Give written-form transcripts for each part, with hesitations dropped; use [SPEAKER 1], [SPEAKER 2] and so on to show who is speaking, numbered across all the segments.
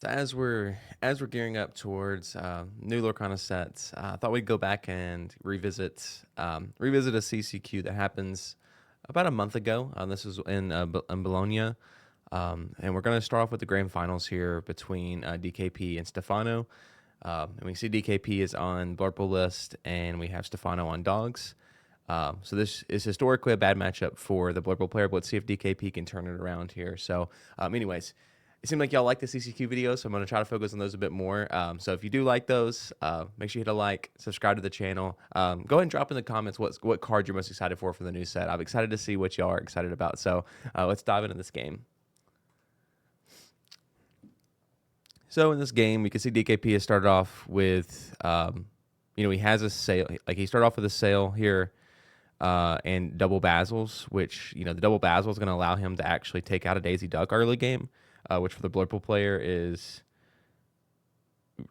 [SPEAKER 1] So as we're gearing up towards new Lorcana sets, I thought we'd go back and revisit a CCQ that happens about a month ago. This was in Bologna, and we're going to start off with the grand finals here between DKP and Stefano. And we see DKP is on Blurple list, and we have Stefano on Dogs. So this is historically a bad matchup for the Blurple player, but let's see if DKP can turn it around here. So, anyways, it seemed like y'all like the CCQ videos, so I'm going to try to focus on those a bit more. So if you do like those, make sure you hit a like, subscribe to the channel. Go ahead and drop in the comments what card you're most excited for the new set. I'm excited to see what y'all are excited about. So let's dive into this game. So in this game, we can see DKP has started off with, he has a sail. Like he started off with a sail here and double basils, which, the double basil is going to allow him to actually take out a Daisy Duck early game. Which for the Blurple player is,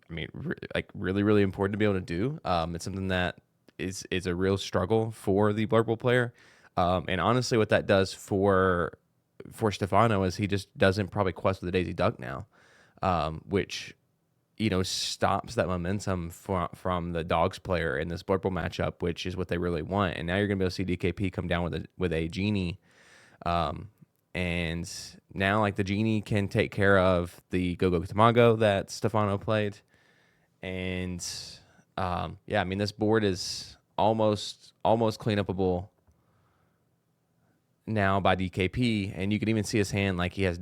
[SPEAKER 1] really, really important to be able to do. It's something that is a real struggle for the Blurple player. And honestly, what that does for Stefano is he just doesn't probably quest with the Daisy Duck now, which, stops that momentum from the Dogs player in this Blurple matchup, which is what they really want. And now you're going to be able to see DKP come down with a Genie. And now, the Genie can take care of the Go-Go Tamago that Stefano played. And, this board is almost cleanupable now by DKP. And you can even see his hand, he has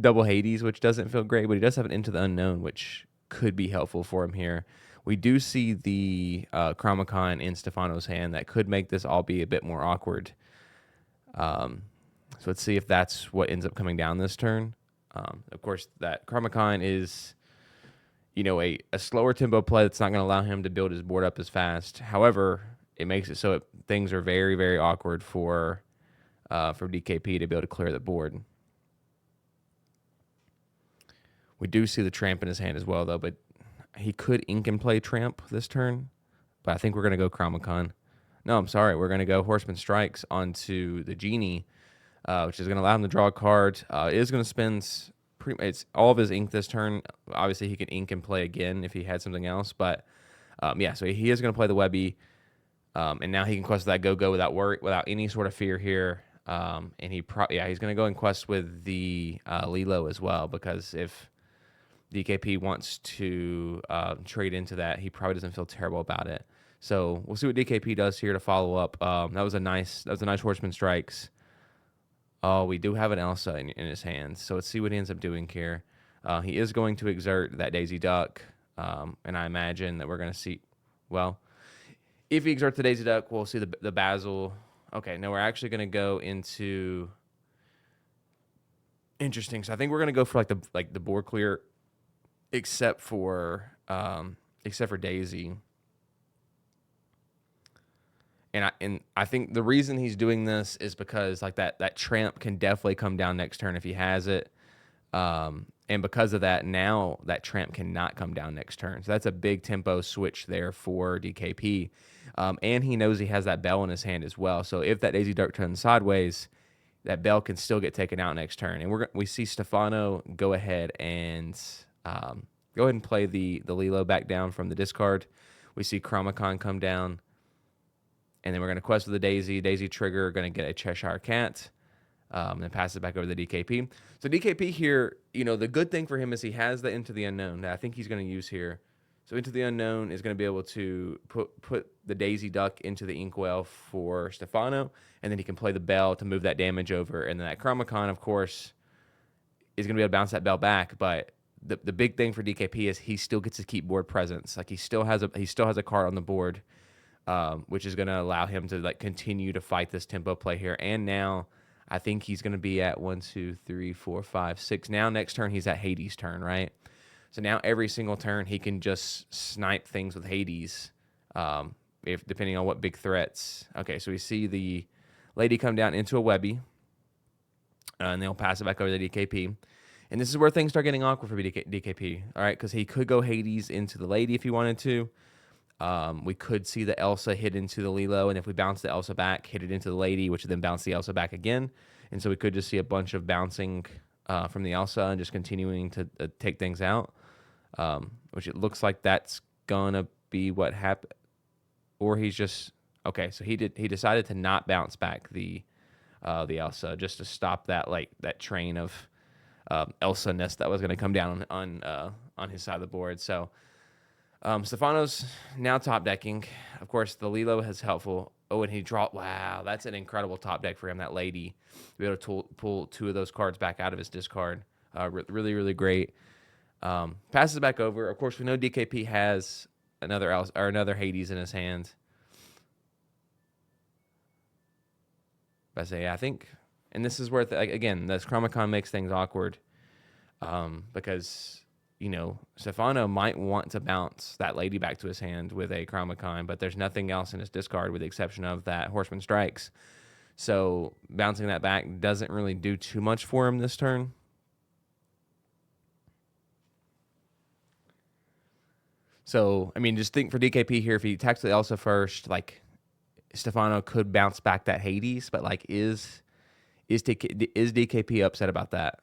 [SPEAKER 1] double Hades, which doesn't feel great, but he does have an Into the Unknown, which could be helpful for him here. We do see the Chromacon in Stefano's hand that could make this all be a bit more awkward. So let's see if that's what ends up coming down this turn. Of course, that Chromacon is, a slower tempo play that's not going to allow him to build his board up as fast. However, it makes it so things are very, very awkward for DKP to be able to clear the board. We do see the Tramp in his hand as well, though, but he could ink and play Tramp this turn. But I think we're going to go Chromacon. No, I'm sorry. We're going to go Horseman Strikes onto the Genie, which is going to allow him to draw a card. It is going to spend it's all of his ink this turn. Obviously, he can ink and play again if he had something else. But, so he is going to play the Webby. And now he can quest that Go-Go without any sort of fear here. And he's going to go and quest with the Lilo as well, because if DKP wants to trade into that, he probably doesn't feel terrible about it. So we'll see what DKP does here to follow up. That was a nice Horseman Strikes. Oh, we do have an Elsa in his hands. So let's see what he ends up doing here. He is going to exert that Daisy Duck. And I imagine that we're going to see, well, if he exerts the Daisy Duck, we'll see the Basil. Okay, no, we're actually going to go into, interesting. So I think we're going to go for the board clear, except for Daisy. And I think the reason he's doing this is because that Tramp can definitely come down next turn if he has it. And because of that, now that Tramp cannot come down next turn. So that's a big tempo switch there for DKP. And he knows he has that Bell in his hand as well. So if that Daisy Duck turns sideways, that Bell can still get taken out next turn. And we see Stefano go ahead and play the Lilo back down from the discard. We see Chromacon come down. And then we're going to quest with the Daisy trigger, going to get a Cheshire Cat, and then pass it back over to DKP. So DKP here, the good thing for him is he has the Into the Unknown that I think he's going to use here. So Into the Unknown is going to be able to put the Daisy Duck into the Inkwell for Stefano, and then he can play the Bell to move that damage over. And then that Chromacon, of course, is going to be able to bounce that Bell back. But the big thing for DKP is he still gets to keep board presence. He still has a card on the board. Which is going to allow him to continue to fight this tempo play here. And now I think he's going to be at 1, 2, 3, 4, 5, 6. Now next turn he's at Hades' turn, right? So now every single turn he can just snipe things with Hades, if depending on what big threats. Okay, so we see the Lady come down into a Webby, and they'll pass it back over to DKP. And this is where things start getting awkward for DKP, all right? Because he could go Hades into the Lady if he wanted to. We could see the Elsa hit into the Lilo, and if we bounce the Elsa back, hit it into the Lady, which would then bounce the Elsa back again. And so we could just see a bunch of bouncing from the Elsa and just continuing to take things out, which it looks like that's gonna be what happened. Or he's just okay. So he decided to not bounce back the Elsa just to stop that that train of Elsa-ness that was going to come down on his side of the board. So Stefano's now top decking. Of course, the Lilo is helpful. Oh, and he dropped. Wow, that's an incredible top deck for him. That lady to be able to pull two of those cards back out of his discard. Really, really great. Passes it back over. Of course, we know DKP has another Hades in his hand. But I say, yeah, I think, and this is where again, this Chromicon makes things awkward, because Stefano might want to bounce that lady back to his hand with a Chromicon, but there's nothing else in his discard with the exception of that Horseman Strikes. So bouncing that back doesn't really do too much for him this turn. So, I mean, just think for DKP here, if he attacks the Elsa first, Stefano could bounce back that Hades, but is DKP upset about that?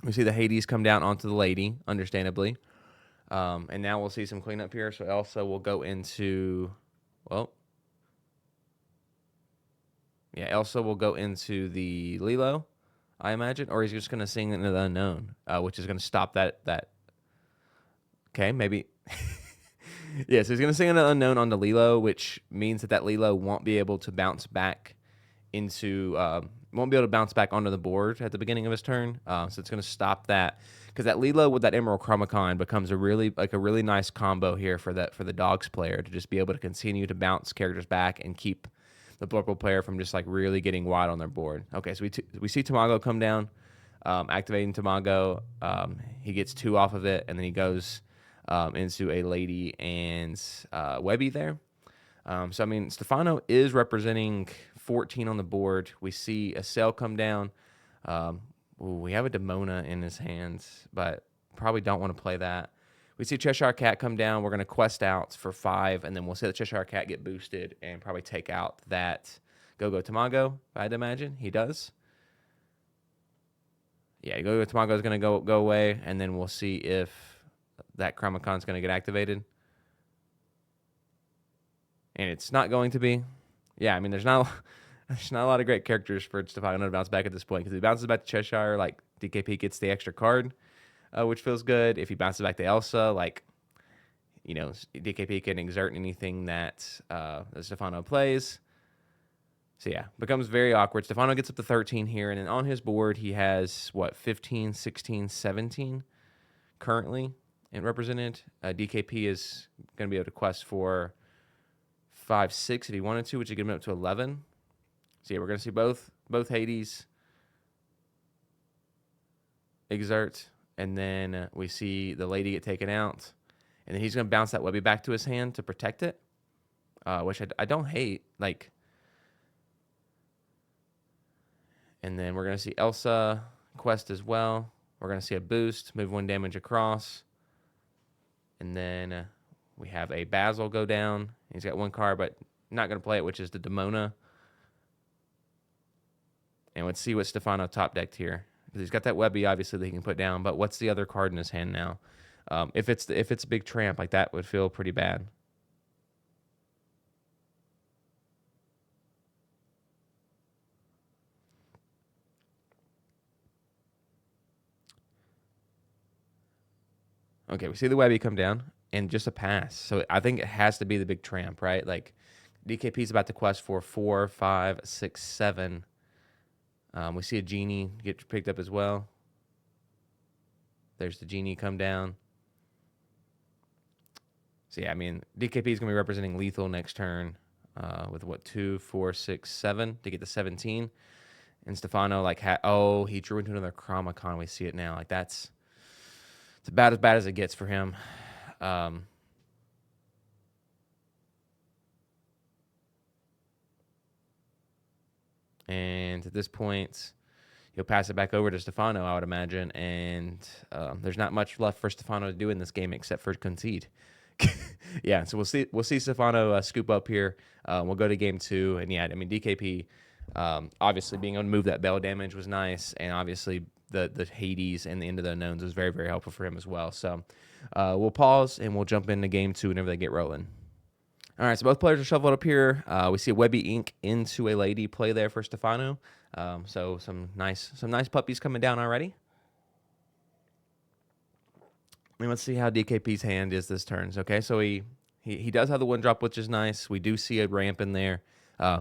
[SPEAKER 1] We see the Hades come down onto the lady, understandably. And now we'll see some cleanup here. So Elsa will go into, Elsa will go into the Lilo, I imagine, or he's just going to sing into the Unknown, which is going to stop that. Okay, maybe. Yeah, so he's going to sing into the Unknown on the Lilo, which means that Lilo won't be able to bounce back onto the board at the beginning of his turn. So it's going to stop that, because that Lilo with that Emerald Chromicon becomes a really nice combo here for the Dogs player to just be able to continue to bounce characters back and keep the Blurple player from just really getting wide on their board. Okay, so we see Tamago come down, activating Tamago. He gets 2 off of it, and then he goes into a lady and Webby there. So I mean, Stefano is representing 14 on the board. We see a Sail come down. We have a Demona in his hands, but probably don't want to play that. We see Cheshire Cat come down. We're going to quest out for 5, and then we'll see the Cheshire Cat get boosted and probably take out that Go-Go Tamago, I'd imagine. He does. Yeah, Go-Go Tamago is going to go away, and then we'll see if that Chromicon is going to get activated. And it's not going to be. Yeah, I mean, there's not a lot of great characters for Stefano to bounce back at this point, because if he bounces back to Cheshire, DKP gets the extra card, which feels good. If he bounces back to Elsa, DKP can exert anything that Stefano plays. So yeah, becomes very awkward. Stefano gets up to 13 here, and then on his board he has 15, 16, 17 currently represented. DKP is going to be able to quest for 5, 6 if he wanted to, which would get him up to 11. So yeah, we're going to see both Hades exert, and then we see the lady get taken out, and then he's going to bounce that Webby back to his hand to protect it, which I don't hate. And then we're going to see Elsa quest as well. We're going to see a boost, move 1 damage across, and then we have a Basil go down. He's got 1 card, but not going to play it, which is the Demona. And let's see what Stefano top decked here, because he's got that Webby, obviously, that he can put down. But what's the other card in his hand now? If it's a big tramp, that would feel pretty bad. Okay, we see the Webby come down and just a pass. So I think it has to be the big tramp, right? DKP's about to quest for 4, 5, 6, 7. We see a Genie get picked up as well. There's the Genie come down. So yeah, I mean, DKP is going to be representing lethal next turn with 2, 4, 6, 7 to get to 17. And Stefano he drew into another Chromicon. We see it now. It's about as bad as it gets for him. And at this point, he'll pass it back over to Stefano, I would imagine. And there's not much left for Stefano to do in this game except for concede. Yeah, so we'll see Stefano scoop up here. We'll go to game 2, and yeah, I mean, DKP Obviously, being able to move that bell damage was nice, and obviously the Hades and the End of the Unknowns was very, very helpful for him as well. So we'll pause and we'll jump into game 2 whenever they get rolling. All right, so both players are shuffled up here. We see a Webby Ink into a Lady play there for Stefano. So some nice puppies coming down already. And let's see how DKP's hand is this turn. Okay, so he does have the 1-drop, which is nice. We do see a ramp in there.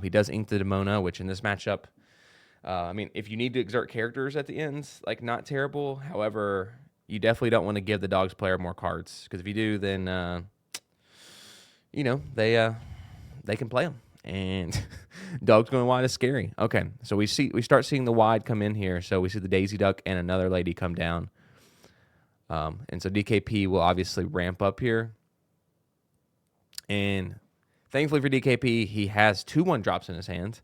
[SPEAKER 1] He does ink the Demona, which in this matchup, I mean, if you need to exert characters at the end, like, not terrible. However, you definitely don't want to give the Dogs player more cards, because if you do, then they can play them, and Dogs going wide is scary. Okay, so we start seeing the wide come in here. So we see the Daisy Duck and another Lady come down. And so DKP will obviously ramp up here. And thankfully for DKP, he has 2 1-drops in his hand.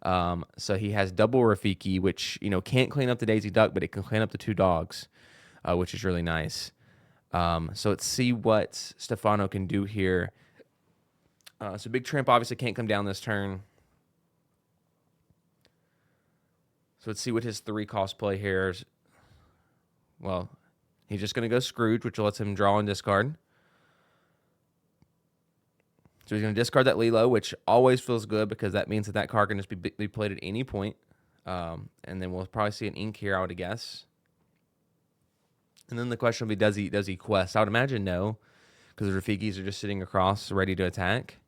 [SPEAKER 1] So he has double Rafiki, which, can't clean up the Daisy Duck, but it can clean up the 2 dogs, which is really nice. So let's see what Stefano can do here. So Big Tramp obviously can't come down this turn. So let's see what his 3-cost play here is. Well, he's just going to go Scrooge, which lets him draw and discard. So he's going to discard that Lilo, which always feels good because that means that card can just be played at any point. And then we'll probably see an ink here, I would guess. And then the question will be, does he quest? I would imagine no, because the Rafikis are just sitting across ready to attack.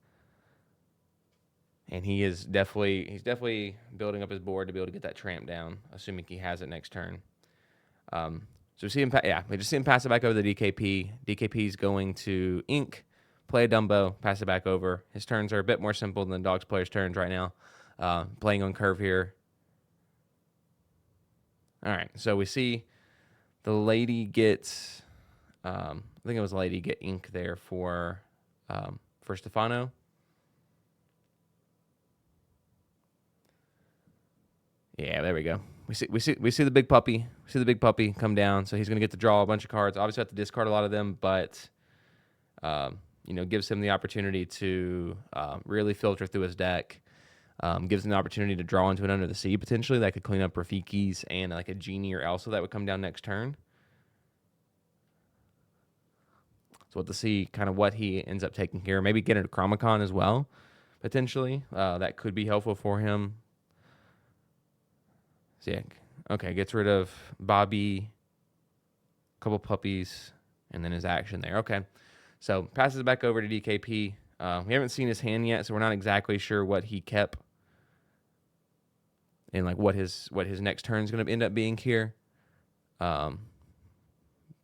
[SPEAKER 1] And he's definitely building up his board to be able to get that Tramp down, assuming he has it next turn. So we see him, we just see him pass it back over the DKP. DKP's going to ink, play a Dumbo, pass it back over. His turns are a bit more simple than the Dogs player's turns right now. Playing on curve here. All right, so we see the Lady gets, I think it was Lady get ink there for Stefano. Yeah, there we go. We see the big puppy. We see the big puppy come down, so he's going to get to draw a bunch of cards. Obviously, have to discard a lot of them, but gives him the opportunity to really filter through his deck. Gives him the opportunity to draw into an Under the Sea potentially that could clean up Rafiki's and like a Genie or Elsa that would come down next turn. So we'll have to see kind of what he ends up taking here. Maybe get a Chromicon as well, potentially. That could be helpful for him. So yeah, okay, gets rid of Bobby, a couple puppies, and then his action there. Okay, so passes it back over to DKP. We haven't seen his hand yet, so we're not exactly sure what he kept and like what his next turn is going to end up being here. But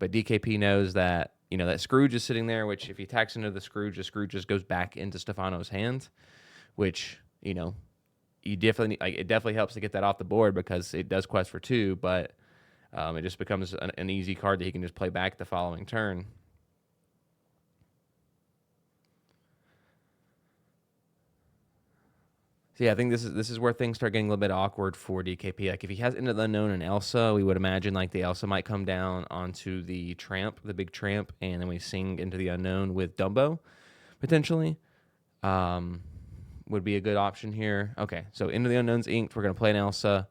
[SPEAKER 1] DKP knows that that Scrooge is sitting there, which if he attacks into the Scrooge just goes back into Stefano's hand, which you definitely it definitely helps to get that off the board because it does quest for 2, but it just becomes an easy card that he can just play back the following turn. So yeah, I think this is where things start getting a little bit awkward for DKP. Like if he has Into the Unknown and Elsa, we would imagine like the Elsa might come down onto the Tramp, the big Tramp, and then we sing Into the Unknown with Dumbo, potentially. Would be a good option here. Okay, so Into the Unknown's inked. We're going to play an Elsa.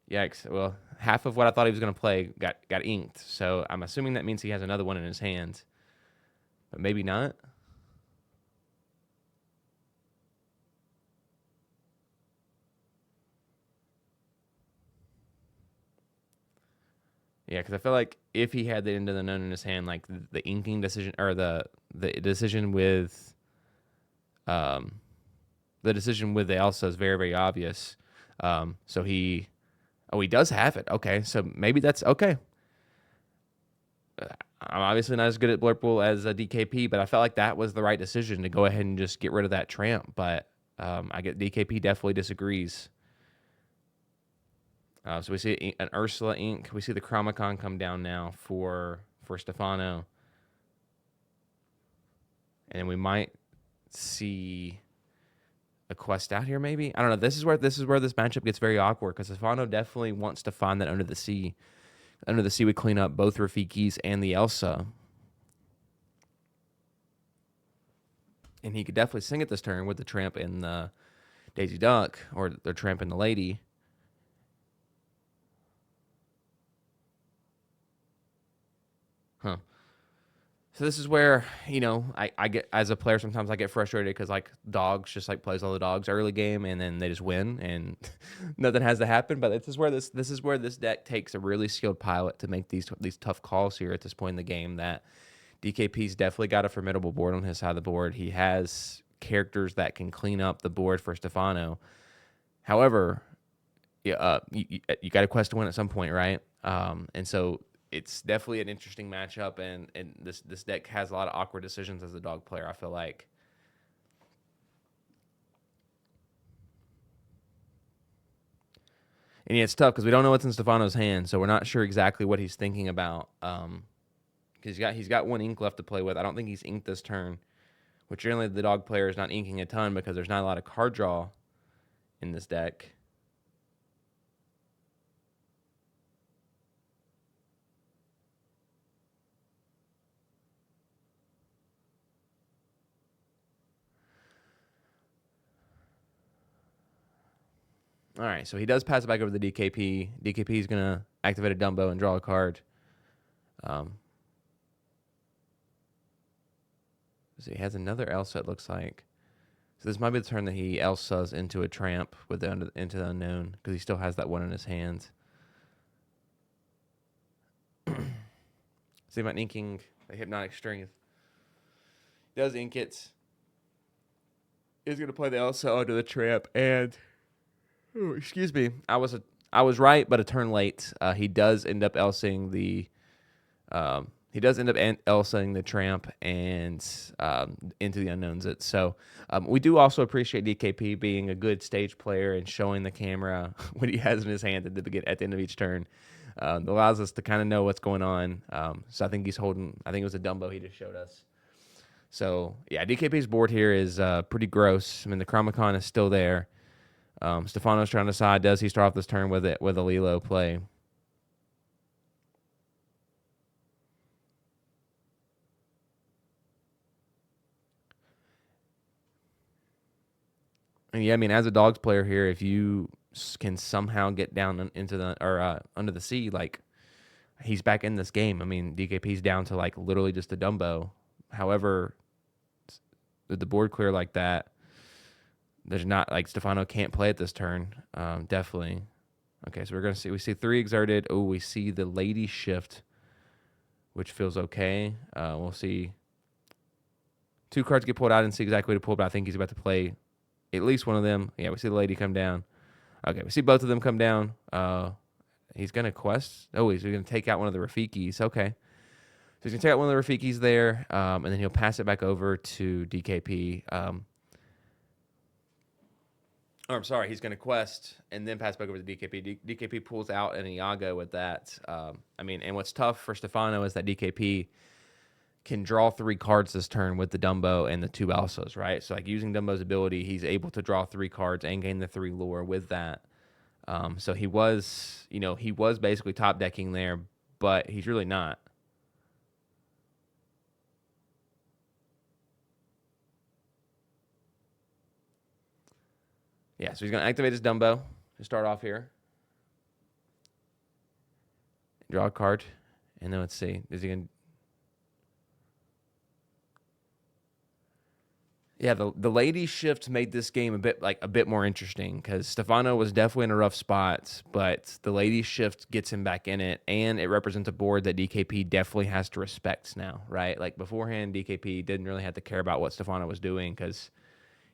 [SPEAKER 1] Yikes. Well, half of what I thought he was going to play got inked. So I'm assuming that means he has another one in his hand. But maybe not. Yeah, because I feel like if he had the Into the Unknown in his hand, like the inking decision or the decision with the Elsa is very, very obvious. So he does have it. Okay, so maybe that's okay. I'm obviously not as good at Blurple as a DKP, but I felt like that was the right decision to go ahead and just get rid of that Tramp. But I get DKP definitely disagrees. So we see an Ursula ink. We see the Chromicon come down now for Stefano. And we might see a quest out here maybe. I don't know. This is where this matchup gets very awkward because Stefano definitely wants to find that Under the Sea. Under the Sea would clean up both Rafiki's and the Elsa. And he could definitely sing it this turn with the tramp and the Daisy Duck, or the tramp and the lady. Huh. So this is where, I get, as a player, sometimes I get frustrated because like dogs just like plays all the dogs early game and then they just win and nothing has to happen. But this is where this deck takes a really skilled pilot to make these tough calls here at this point in the game. That DKP's definitely got a formidable board on his side of the board. He has characters that can clean up the board for Stefano. However, yeah, you got a quest to win at some point, right? And so it's definitely an interesting matchup, and this deck has a lot of awkward decisions as a dog player, I feel like. And yeah, it's tough because we don't know what's in Stefano's hand, so we're not sure exactly what he's thinking about. Because he's got one ink left to play with. I don't think he's inked this turn, which generally the dog player is not inking a ton because there's not a lot of card draw in this deck. All right, so he does pass it back over to the DKP. DKP is going to activate a Dumbo and draw a card. So he has another Elsa, it looks like. So this might be the turn that he Elsas into a tramp with into the unknown because he still has that one in his hands. See about inking the hypnotic strength. He does ink it. He's going to play the Elsa onto the tramp and... Oh, excuse me. I was right, but a turn late. He does end up Elsing the Elsing the tramp and into the unknowns. So we do also appreciate DKP being a good stage player and showing the camera what he has in his hand at the end of each turn. It allows us to kind of know what's going on. So I think he's holding. I think it was a Dumbo he just showed us. So yeah, DKP's board here is pretty gross. I mean, the Chromicon is still there. Stefano's trying to decide, does he start off this turn with a Lilo play? And yeah, I mean, as a dogs player here, if you can somehow get down into the or under the sea, like he's back in this game. I mean, DKP's down to like literally just a Dumbo. However, with the board clear like that, there's not like Stefano can't play it this turn. Definitely. Okay, so we see 3 exerted. Oh, we see the lady shift, which feels okay. We'll see 2 cards get pulled out and see exactly what to pull, but I think he's about to play at least one of them. Yeah, we see the lady come down. Okay, we see both of them come down. He's going to quest. Oh, he's going to take out one of the Rafikis. Okay. So he's going to take out one of the Rafikis there, and then he'll pass it back over to DKP. I'm sorry, he's going to quest and then pass back over to DKP. DKP pulls out an Iago with that. And what's tough for Stefano is that DKP can draw 3 cards this turn with the Dumbo and the 2 Elsas, right? So like using Dumbo's ability, he's able to draw 3 cards and gain the 3 lore with that. So he was basically top decking there, but he's really not. Yeah, so he's going to activate his Dumbo to start off here. Draw a card. And then let's see. Is he going to... Yeah, the lady shift made this game a bit more interesting because Stefano was definitely in a rough spot, but the lady shift gets him back in it, and it represents a board that DKP definitely has to respect now, right? Like beforehand, DKP didn't really have to care about what Stefano was doing because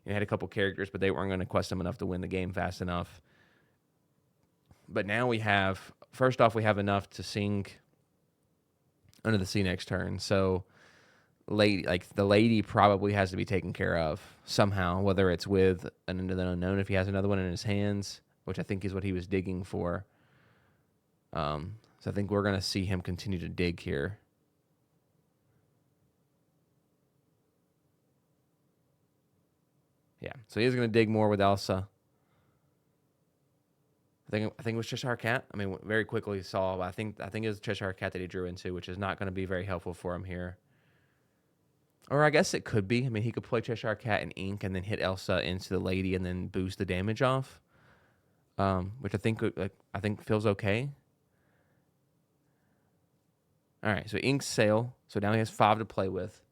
[SPEAKER 1] he had a couple characters, but they weren't going to quest him enough to win the game fast enough. But now we have enough to sing Under the Sea next turn, so. The lady probably has to be taken care of somehow, whether it's with an Into the Unknown if he has another one in his hands, which I think is what he was digging for. So I think we're going to see him continue to dig here. Yeah, so he is going to dig more with Elsa. I think it was Cheshire Cat. I mean, very quickly saw. But I think it was Cheshire Cat that he drew into, which is not going to be very helpful for him here. Or I guess it could be. I mean, he could play Cheshire Cat and Ink and then hit Elsa into the lady and then boost the damage off, which I think feels okay. All right, so Ink's sail. So now he has 5 to play with.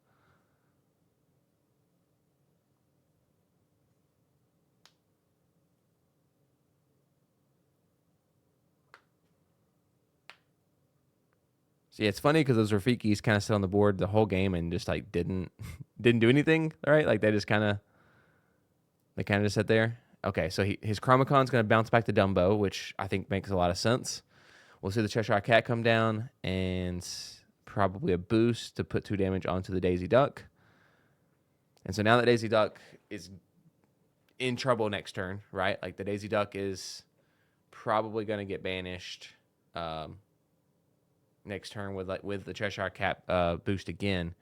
[SPEAKER 1] So yeah, it's funny because those Rafikis kind of sit on the board the whole game and just like didn't do anything, right? Like they kind of just sit there. Okay, so his Chromacon's going to bounce back to Dumbo, which I think makes a lot of sense. We'll see the Cheshire Cat come down and probably a boost to put 2 damage onto the Daisy Duck. And so now that Daisy Duck is in trouble next turn, right? Like the Daisy Duck is probably going to get banished next turn with the Cheshire Cat boost again.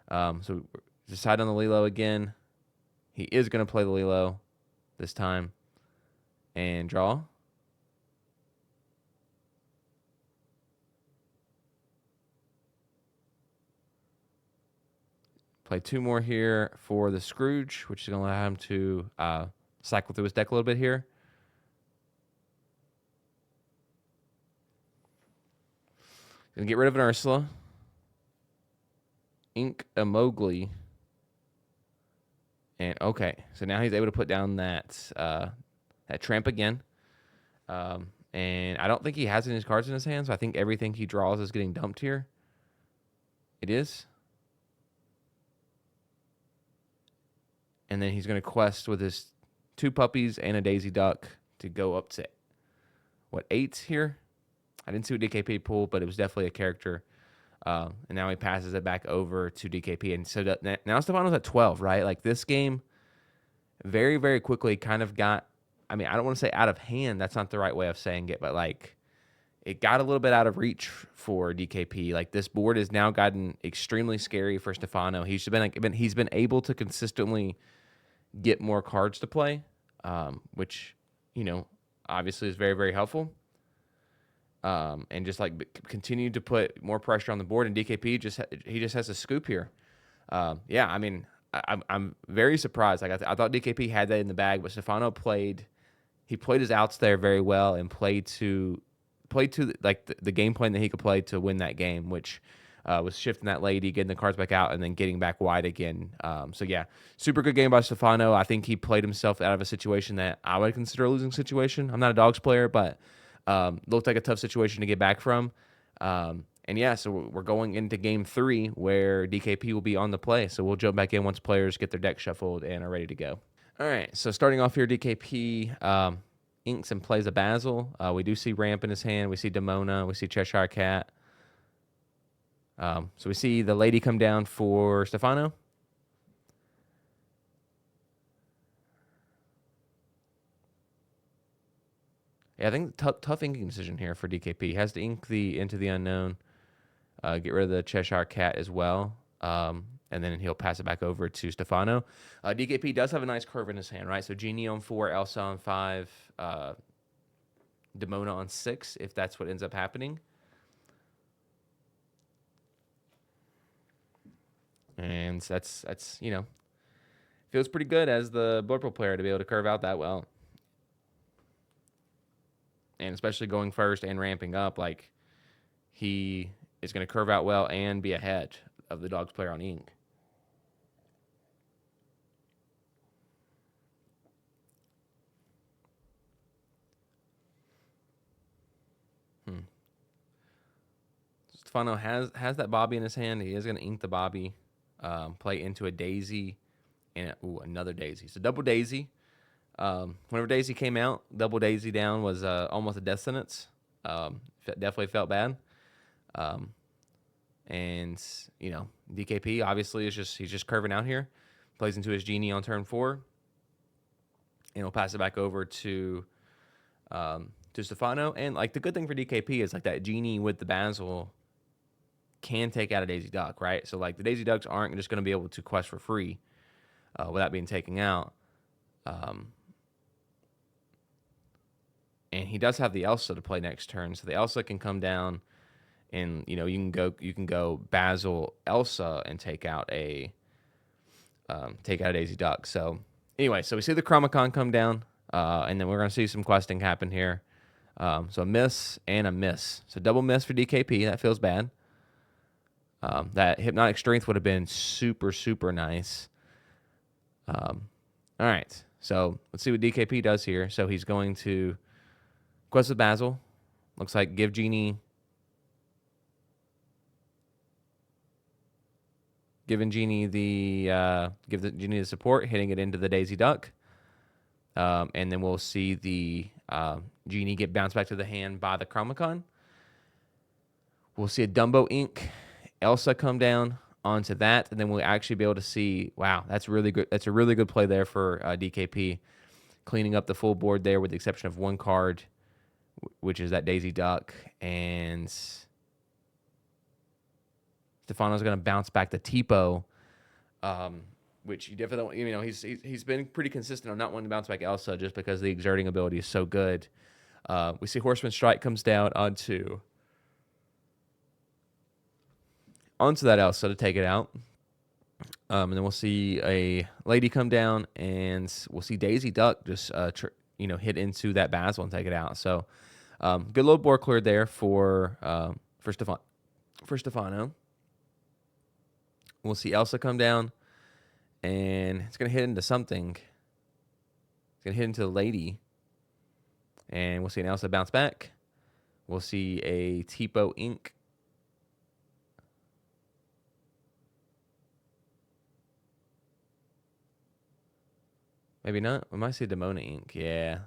[SPEAKER 1] So decide on the Lilo again. He is going to play the Lilo this time and draw. Play 2 more here for the Scrooge, which is going to allow him to cycle through his deck a little bit here. Going to get rid of an Ursula. Ink a Mowgli. And okay, so now he's able to put down that tramp again. And I don't think he has any cards in his hand, so I think everything he draws is getting dumped here. It is. And then he's going to quest with his 2 puppies and a Daisy Duck to go up to, 8 here? I didn't see what DKP pulled, but it was definitely a character. And now he passes it back over to DKP. And so now Stefano's at 12, right? Like this game very, very quickly kind of got, I mean, I don't want to say out of hand. That's not the right way of saying it, but like it got a little bit out of reach for DKP. Like this board has now gotten extremely scary for Stefano. He's been able to consistently get more cards to play, which, obviously is very, very helpful. And just like continue to put more pressure on the board. And DKP just has a scoop here. Yeah, I mean, I'm very surprised. Like I thought DKP had that in the bag, but Stefano played his outs there very well and played to like the game plan that he could play to win that game, which was shifting that lady, getting the cards back out, and then getting back wide again. So yeah, super good game by Stefano. I think he played himself out of a situation that I would consider a losing situation. I'm not a Dogs player, but looked like a tough situation to get back from. And yeah, so we're going into game 3 where DKP will be on the play. So we'll jump back in once players get their deck shuffled and are ready to go. All right, so starting off here, DKP inks and plays a Basil. We do see Ramp in his hand. We see Demona. We see Cheshire Cat. So we see the lady come down for Stefano. Yeah, I think tough inking decision here for DKP. He has to ink the Into the Unknown, get rid of the Cheshire Cat as well, and then he'll pass it back over to Stefano. DKP does have a nice curve in his hand, right? So Genie on 4, Elsa on 5, Demona on 6, if that's what ends up happening. And that's feels pretty good as the Blurple player to be able to curve out that well. And especially going first and ramping up, like he is going to curve out well and be ahead of the Dogs player on ink. Stefano has that Bobby in his hand. He is going to ink the Bobby, play into a Daisy, and another Daisy. So double Daisy. Whenever Daisy came out, double Daisy down was almost a death sentence. Definitely felt bad. And DKP obviously he's just curving out here. Plays into his Genie on turn 4, and he'll pass it back over to Stefano. And like the good thing for DKP is like that Genie with the Basil can take out a Daisy Duck, right? So like the Daisy Ducks aren't just going to be able to quest for free without being taken out. And he does have the Elsa to play next turn, so the Elsa can come down, and you can go Basil Elsa and take out a take out a Daisy Duck. So anyway, so we see the Chromacon come down, and then we're going to see some questing happen here. So a miss and a miss. So double miss for DKP. That feels bad. That Hypnotic Strength would have been super, super nice. All right. So let's see what DKP does here. So he's going to quest with Basil. Looks like give Genie. Giving Genie the give the Genie the support, hitting it into the Daisy Duck. And then we'll see the Genie get bounced back to the hand by the Chromacon. We'll see a Dumbo Ink Elsa come down onto that, and then we'll actually be able to see, wow, that's really good. That's a really good play there for DKP, cleaning up the full board there with the exception of one card, which is that Daisy Duck, and Stefano's going to bounce back the Tipo, which you definitely, he's been pretty consistent on not wanting to bounce back Elsa just because the exerting ability is so good. We see Horseman Strike comes down onto that Elsa to take it out. And then we'll see a Lady come down, and we'll see Daisy Duck just hit into that Basil and take it out. So good little board clear there for Stefano. We'll see Elsa come down, and it's going to hit into something. It's going to hit into the Lady, and we'll see an Elsa bounce back. We'll see a Tipo Ink. Maybe not. We might see Demona Ink. Yeah.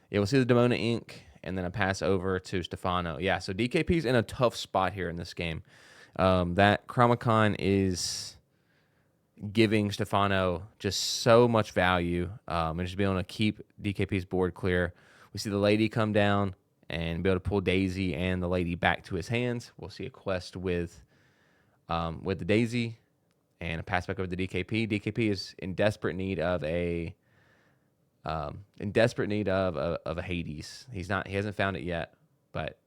[SPEAKER 1] Yeah, we'll see the Demona Ink, and then a pass over to Stefano. Yeah, so DKP's in a tough spot here in this game. That Chromacon is giving Stefano just so much value, and just being able to keep DKP's board clear. We see the Lady come down and be able to pull Daisy and the Lady back to his hands. We'll see a quest with the Daisy and a pass back over to DKP. DKP is in desperate need of a Hades. He hasn't found it yet, but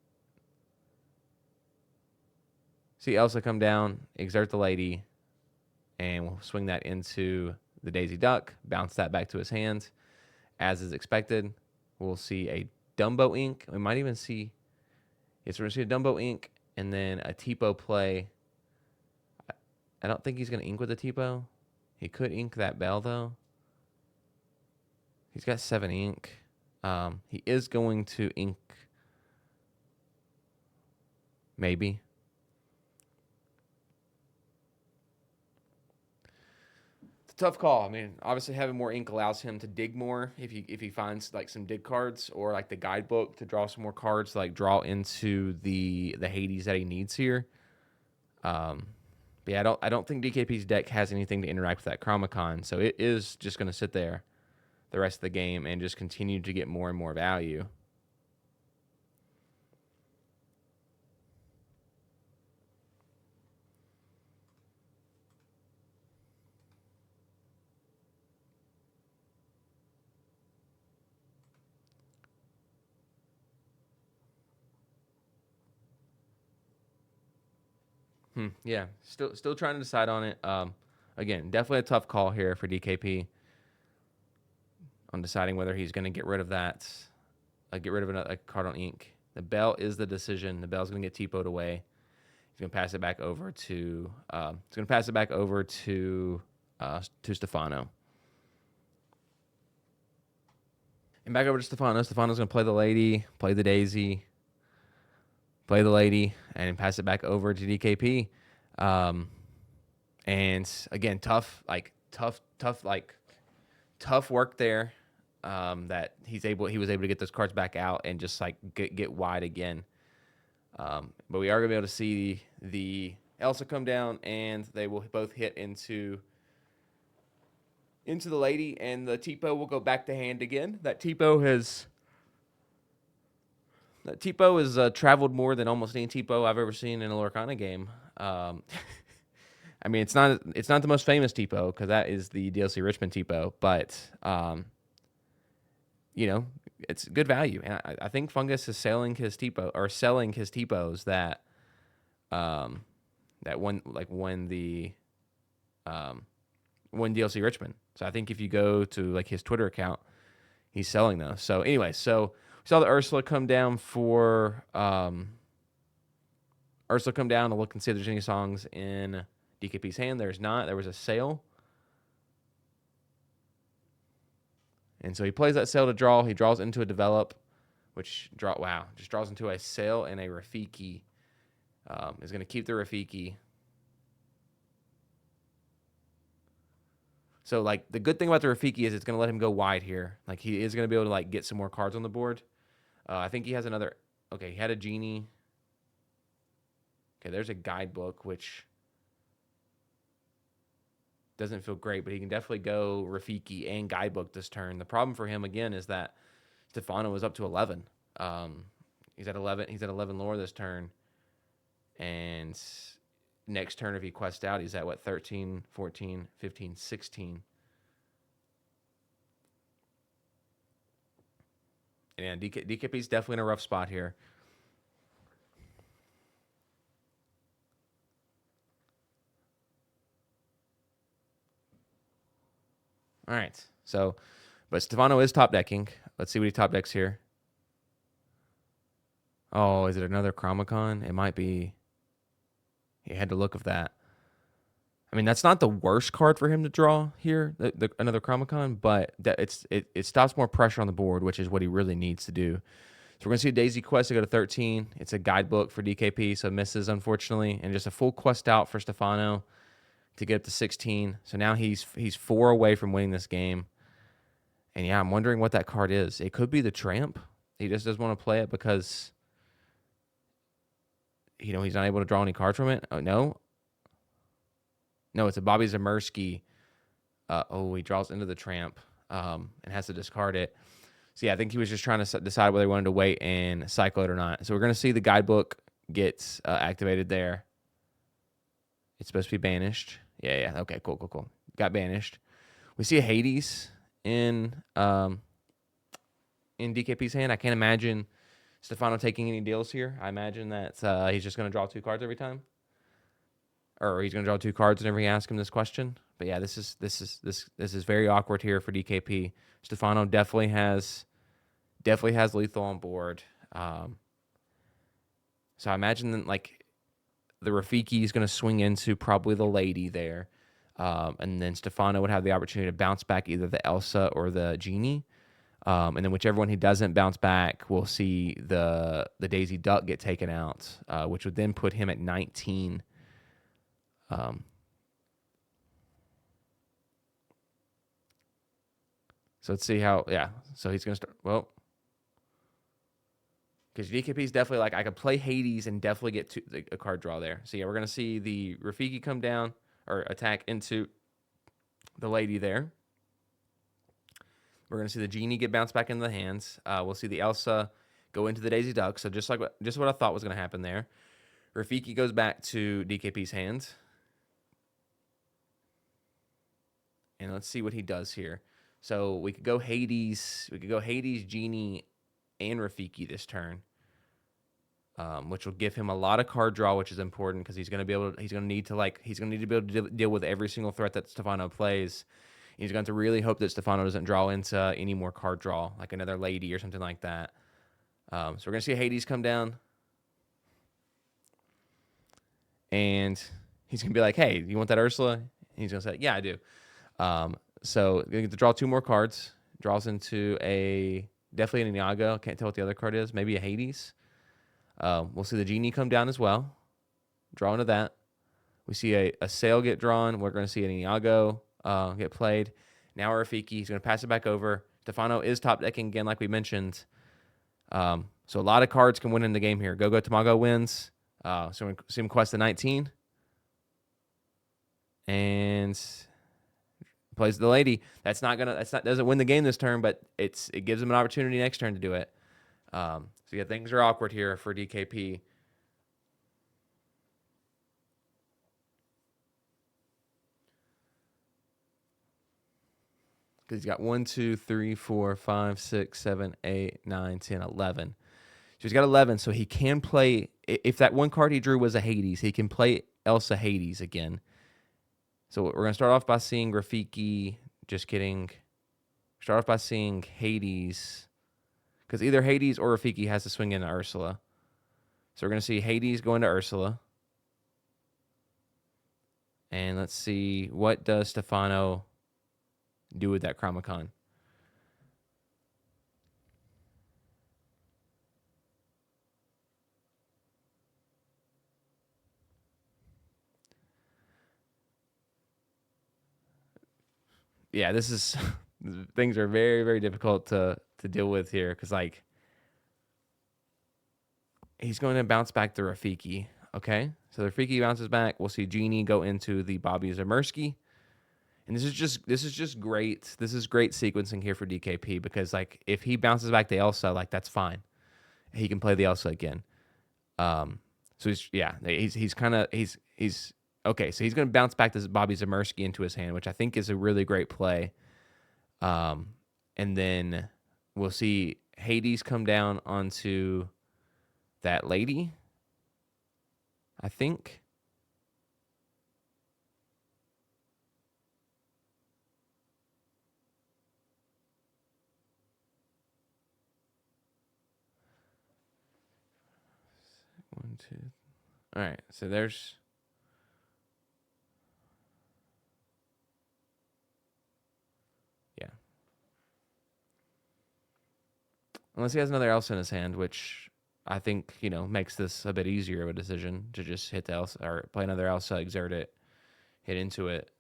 [SPEAKER 1] see Elsa come down, exert the Lady, and we'll swing that into the Daisy Duck, bounce that back to his hands, as is expected. We'll see a Dumbo Ink. We might even see, we're going to see a Dumbo Ink and then a Tipo play. I don't think he's going to ink with the Tipo. He could ink that Bell, though. He's got 7 ink. He is going to ink. Maybe. It's a tough call. I mean, obviously having more ink allows him to dig more if he finds like some dig cards or like the guidebook to draw some more cards to like draw into the Hades that he needs here. But yeah, I don't think DKP's deck has anything to interact with that Chromacon, so it is just going to sit there the rest of the game and just continue to get more and more value. Yeah, still trying to decide on it. Again, definitely a tough call here for DKP on deciding whether he's going to get rid of that, get rid of a card on ink. The Bell is the decision. The Bell's going to get T-Po'd away. He's going to pass it back over to. Stefano. And back over to Stefano. Stefano's going to play the Lady, play the Daisy, play the Lady, and pass it back over to DKP. And again, tough work there. That he was able to get those cards back out and just like get wide again. But we are gonna be able to see the Elsa come down, and they will both hit into the Lady, and the Tipo will go back to hand again. That Tipo has traveled more than almost any Tipo I've ever seen in a Lorcana game. I mean, it's not the most famous Tipo because that is the DLC Richmond Tipo, but it's good value, and I think Fungus is selling his Tipos that that won won DLC Richmond. So I think if you go to like his Twitter account, he's selling those. So anyway, so we saw the Ursula come down for Ursula come down to look and see if there's any songs in DKP's hand. There's not. There was a sale. And so he plays that sale to draw. He draws into a develop, just draws into a sale and a Rafiki. Is going to keep the Rafiki. So, like, the good thing about the Rafiki is it's going to let him go wide here. Like, he is going to be able to, like, get some more cards on the board. I think he has another... Okay, he had a Genie. Okay, there's a guidebook, which doesn't feel great, but he can definitely go Rafiki and guidebook this turn. The problem for him, again, is that Stefano was up to 11. He's at 11. He's at 11 lore this turn. And next turn, if he quests out, he's at, 13, 14, 15, 16. And DKP's definitely in a rough spot here. All right. So, but Stefano is top decking. Let's see what he top decks here. Oh, is it another Chromicon? It might be. He had to look of that. I mean, that's not the worst card for him to draw here, another Chromicon, but it stops more pressure on the board, which is what he really needs to do. So we're going to see a Daisy Quest to go to 13. It's a guidebook for DKP, so misses, unfortunately, and just a full quest out for Stefano to get up to 16. So now he's 4 away from winning this game. And yeah, I'm wondering what that card is. It could be the Tramp. He just doesn't want to play it because, he's not able to draw any cards from it. Oh, no. No, it's a Bobby Zamersky. He draws into the Tramp and has to discard it. So, yeah, I think he was just trying to decide whether he wanted to wait and cycle it or not. So, we're going to see the guidebook gets activated there. It's supposed to be banished. Yeah. Okay, cool. Got banished. We see a Hades in DKP's hand. I can't imagine Stefano taking any deals here. I imagine that he's just going to draw 2 cards every time. Or he's going to draw 2 cards whenever you ask him this question. But yeah, this is very awkward here for DKP. Stefano definitely has lethal on board. So I imagine that, like, the Rafiki is going to swing into probably the Lady there. And then Stefano would have the opportunity to bounce back either the Elsa or the Genie. And then whichever one he doesn't bounce back, we'll see the Daisy Duck get taken out, which would then put him at 19. So let's see how, so he's going to start, because DKP is definitely like, I could play Hades and definitely get a card draw there. So yeah, we're going to see the Rafiki come down or attack into the Lady there. We're going to see the Genie get bounced back into the hands. We'll see the Elsa go into the Daisy Duck. So just what I thought was going to happen there. Rafiki goes back to DKP's hands. And let's see what he does here. So we could go Hades. We could go Hades, Genie, and Rafiki this turn, which will give him a lot of card draw, which is important because he's going to need to be able to deal with every single threat that Stefano plays. He's going to really hope that Stefano doesn't draw into any more card draw, like another Lady or something like that. So we're going to see Hades come down. And he's going to be like, hey, you want that Ursula? And he's going to say, yeah, I do. So going to get to draw 2 more cards. Draws into definitely an Iago. Can't tell what the other card is. Maybe a Hades. We'll see the Genie come down as well. Draw into that. We see a Sail get drawn. We're going to see an Iago get played. Now Rafiki. He's going to pass it back over. Stefano is top decking again, like we mentioned. So a lot of cards can win in the game here. Go Tamago wins. So we see him quest to 19. And plays the Lady. Doesn't win the game this turn, but it gives him an opportunity next turn to do it. So yeah, things are awkward here for DKP. Because he's got 1, 2, 3, 4, 5, 6, 7, 8, 9, 10, 11. So he's got 11, so he can play. If that one card he drew was a Hades, he can play Elsa Hades again. So we're going to start off by seeing Rafiki. Just kidding. Start off by seeing Hades. Because either Hades or Rafiki has to swing into Ursula. So we're going to see Hades go into Ursula. And let's see, what does Stefano do with that Chromicon? Yeah, this is things are very, very difficult to deal with here because like he's going to bounce back the Rafiki. Okay, so the Rafiki bounces back. We'll see Genie go into the Bobby Zamersky, and this is just great. This is great sequencing here for DKP because like if he bounces back the Elsa, like that's fine. He can play the Elsa again. So he's kind of he's okay. So he's going to bounce back this Bobby Zamersky into his hand, which I think is a really great play. And then we'll see Hades come down onto that lady, I think. One, two. All right. So there's. Yeah. Unless he has another Elsa in his hand, which I think, makes this a bit easier of a decision to just hit the Elsa or play another Elsa, exert it, hit into it.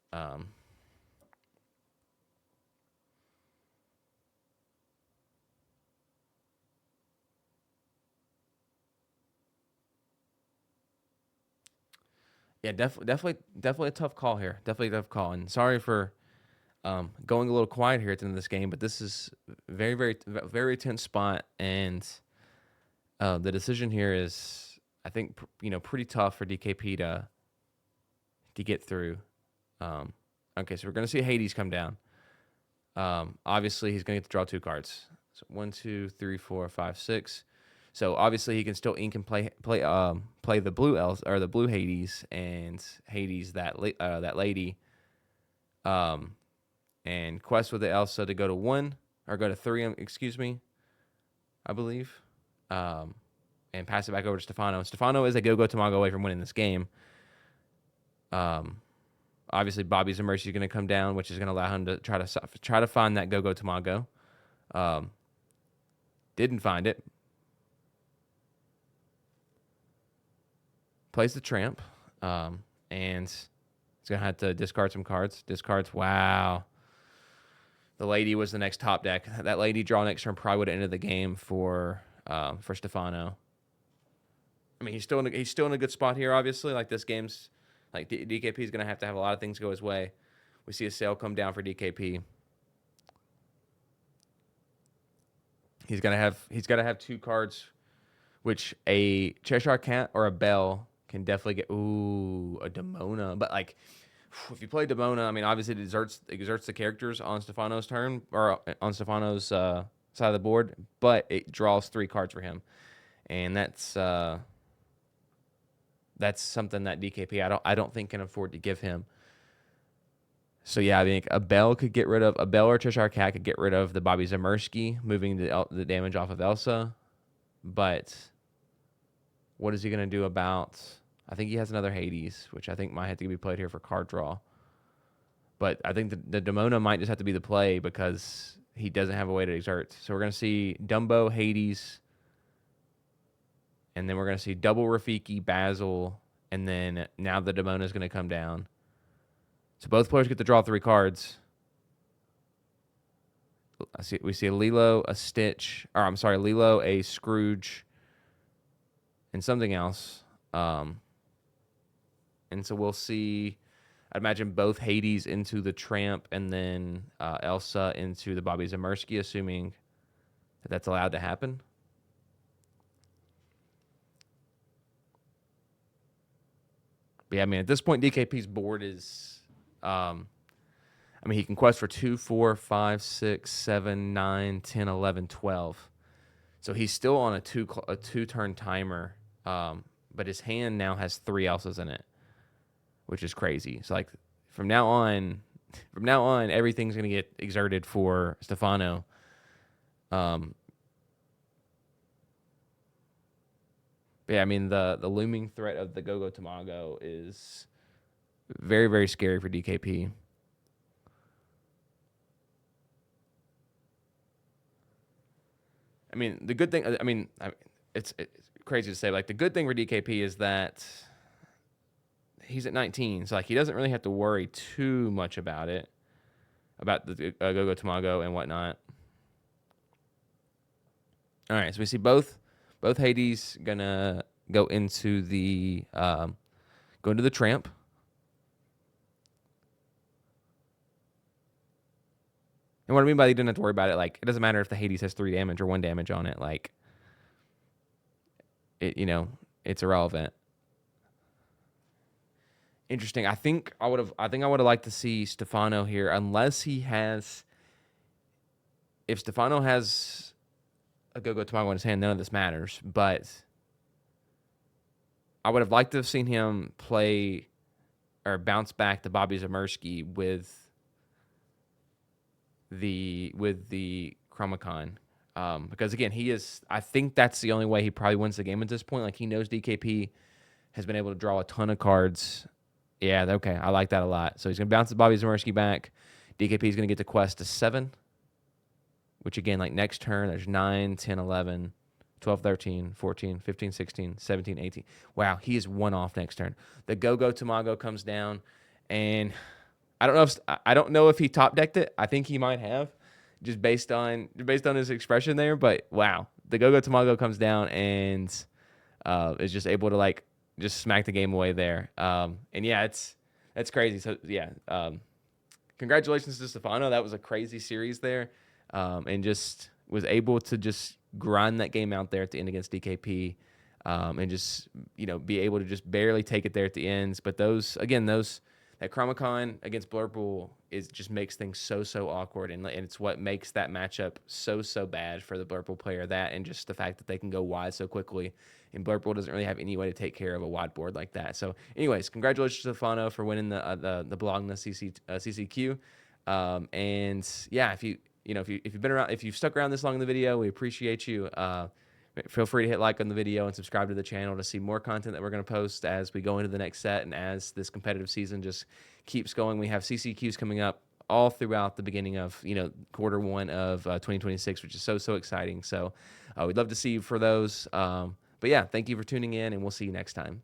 [SPEAKER 1] Yeah, definitely a tough call here. Definitely a tough call. And sorry for going a little quiet here at the end of this game, but this is very, very, very tense spot, and the decision here is, I think, pretty tough for DKP to get through. Okay, so we're gonna see Hades come down. Obviously, he's gonna get to draw 2 cards. So 1, 2, 3, 4, 5, 6. So obviously, he can still ink and play the blue Elsa or the blue Hades and Hades that lady. And quest with the Elsa to go to 1 or go to 3. Excuse me, I believe. And pass it back over to Stefano. Stefano is a go Tamago away from winning this game. Obviously, Bobby's Mercy is going to come down, which is going to allow him to try to find that go Tamago. Didn't find it. Plays the tramp, and he's going to have to discard some cards. Discards. Wow. The lady was the next top deck. That lady draw next turn probably would have ended the game for Stefano. I mean, he's still in a good spot here. Obviously, like this game's like DKP is going to have a lot of things go his way. We see a sale come down for DKP. He's got to have 2 cards, which a Cheshire Cat or a Bell can definitely get. Ooh, a Demona, but like. If you play Demona, I mean, obviously it exerts the characters on Stefano's turn or on Stefano's side of the board, but it draws 3 cards for him, and that's something that DKP I don't think can afford to give him. So yeah, I think a Bell or Cheshire Cat could get rid of the Bobby Zamersky, moving the damage off of Elsa, but what is he gonna do about? I think he has another Hades, which I think might have to be played here for card draw. But I think the Demona might just have to be the play because he doesn't have a way to exert. So we're going to see Dumbo, Hades, and then we're going to see double Rafiki, Basil, and then now the Demona is going to come down. So both players get to draw 3 cards. We see a Lilo, a Stitch, Lilo, a Scrooge, and something else. And so we'll see, I'd imagine both Hades into the Tramp and then Elsa into the Bobby Zamersky, assuming that that's allowed to happen. But yeah, I mean, at this point, DKP's board is, he can quest for 2, 4, 5, 6, 7, 9, 10, 11, 12. So he's still on a 2-turn timer, but his hand now has 3 Elsas in it. which is crazy. So like from now on, everything's gonna get exerted for Stefano. But yeah, I mean the looming threat of the Gogo Tamago is very, very scary for DKP. I mean, the good thing, it's crazy to say. Like, the good thing for DKP is that he's at 19, so like he doesn't really have to worry too much about it, about the Gogo Tamago and whatnot. All right, so we see both Hades gonna go into the tramp. And what I mean by you didn't have to worry about it, like it doesn't matter if the Hades has 3 damage or 1 damage on it, like it, it's irrelevant. Interesting. I think I would have liked to see Stefano here, unless he has. If Stefano has a Gogo Tamago in his hand, none of this matters. But I would have liked to have seen him play or bounce back to Bobby Zamersky with the Chromacon. Because again, he is. I think that's the only way he probably wins the game at this point. Like, he knows DKP has been able to draw a ton of cards. Yeah, okay, I like that a lot. So he's gonna bounce the Bobby Zamersky back. DKP is gonna get the quest to 7, which again, like next turn, there's 9, 10, 11, 12, 13, 14, 15, 16, 17, 18. Wow, he is 1 off next turn. The Gogo Tamago comes down, and I don't know if he top decked it. I think he might have, just based on his expression there. But wow, the Gogo Tamago comes down and is just able to like just smack the game away there. And yeah, that's crazy. So yeah, congratulations to Stefano. That was a crazy series there, and just was able to just grind that game out there at the end against DKP, and just be able to just barely take it there at the ends. But that Chromacon against Blurple just makes things so awkward, and it's what makes that matchup so bad for the Blurple player. That, and just the fact that they can go wide so quickly, and Blurple doesn't really have any way to take care of a wide board like that. So, anyways, congratulations to Stefano for winning the Bologna CCQ. And yeah, if you've been around, if you've stuck around this long in the video, we appreciate you. Feel free to hit like on the video and subscribe to the channel to see more content that we're going to post as we go into the next set and as this competitive season just keeps going. We have CCQs coming up all throughout the beginning of quarter 1 of 2026, which is so exciting. So we'd love to see you for those. But yeah, thank you for tuning in, and we'll see you next time.